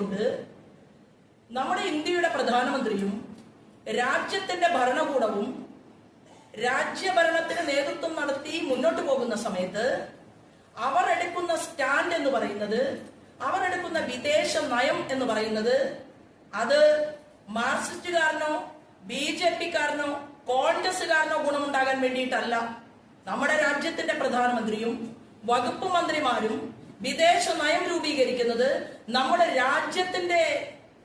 ചെയ്തുകൊണ്ട് നമ്മുടെ ഇന്ത്യയുടെ പ്രധാനമന്ത്രിയും രാജ്യത്തിന്റെ ഭരണകൂടവും രാജ്യഭരണത്തിന് നേതൃത്വം നടത്തി മുന്നോട്ട് പോകുന്ന സമയത്ത് അവർ എടുക്കുന്ന സ്റ്റാൻഡ് എന്ന് പറയുന്നത്, അവർ എടുക്കുന്ന വിദേശ നയം എന്ന് പറയുന്നത്, അത് മാർക്സിസ്റ്റുകാരനോ BJP-കാരനോ കോൺഗ്രസുകാരനോ ഗുണമുണ്ടാകാൻ വേണ്ടിയിട്ടല്ല. നമ്മുടെ രാജ്യത്തിന്റെ പ്രധാനമന്ത്രിയും വകുപ്പ് മന്ത്രിമാരും വിദേശ നയം രൂപീകരിക്കുന്നത് നമ്മുടെ രാജ്യത്തിന്റെ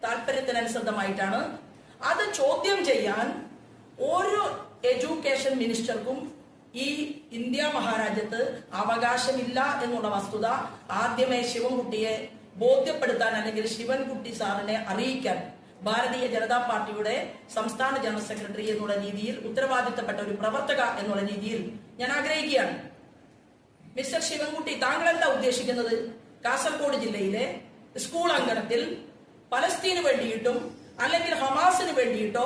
താല്പര്യത്തിനനുസൃതമായിട്ടാണ്. അത് ചോദ്യം ചെയ്യാൻ ഒരു എഡ്യൂക്കേഷൻ മിനിസ്റ്റർക്കും ഈ ഇന്ത്യ മഹാരാജ്യത്ത് അവകാശമില്ല എന്നുള്ള വസ്തുത ആദ്യമേ ശിവൻകുട്ടിയെ ബോധ്യപ്പെടുത്താൻ, അല്ലെങ്കിൽ ശിവൻകുട്ടി സാറിനെ അറിയിക്കാൻ ഭാരതീയ ജനതാ പാർട്ടിയുടെ സംസ്ഥാന ജനറൽ സെക്രട്ടറി എന്നുള്ള രീതിയിൽ, ഉത്തരവാദിത്തപ്പെട്ട ഒരു പ്രവർത്തക എന്നുള്ള രീതിയിൽ ഞാൻ ആഗ്രഹിക്കുകയാണ്. മിസ്റ്റർ ശിവൻകുട്ടി, താങ്കൾ എന്താ ഉദ്ദേശിക്കുന്നത്? കാസർഗോഡ് ജില്ലയിലെ സ്കൂൾ അങ്കണത്തിൽ പലസ്തീന് വേണ്ടിയിട്ടും അല്ലെങ്കിൽ ഹമാസിന് വേണ്ടിയിട്ടോ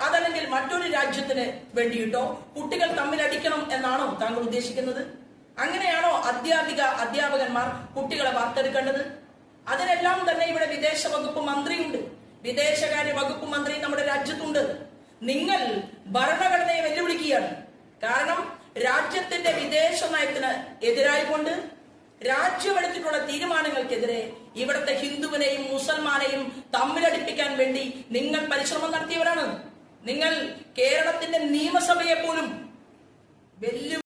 അതല്ലെങ്കിൽ മറ്റൊരു രാജ്യത്തിന് വേണ്ടിയിട്ടോ കുട്ടികൾ തമ്മിലടിക്കണം എന്നാണോ താങ്കൾ ഉദ്ദേശിക്കുന്നത്? അങ്ങനെയാണോ അധ്യാപകന്മാർ കുട്ടികളെ വാർത്തെടുക്കേണ്ടത്? അതിനെല്ലാം തന്നെ ഇവിടെ വിദേശ വകുപ്പ് മന്ത്രിയുണ്ട്, വിദേശകാര്യ വകുപ്പ് മന്ത്രി നമ്മുടെ രാജ്യത്തുണ്ട്. നിങ്ങൾ ഭരണഘടനയെ വെല്ലുവിളിക്കുകയാണ്. കാരണം രാജ്യത്തിന്റെ വിദേശ നയത്തിന് എതിരായിക്കൊണ്ട് രാജ്യമെടുത്തിട്ടുള്ള തീരുമാനങ്ങൾക്കെതിരെ ഇവിടുത്തെ ഹിന്ദുവിനെയും മുസൽമാനെയും തമ്മിലടിപ്പിക്കാൻ വേണ്ടി നിങ്ങൾ പരിശ്രമം നടത്തിയവരാണ്. നിങ്ങൾ കേരളത്തിന്റെ നിയമസഭയെ പോലും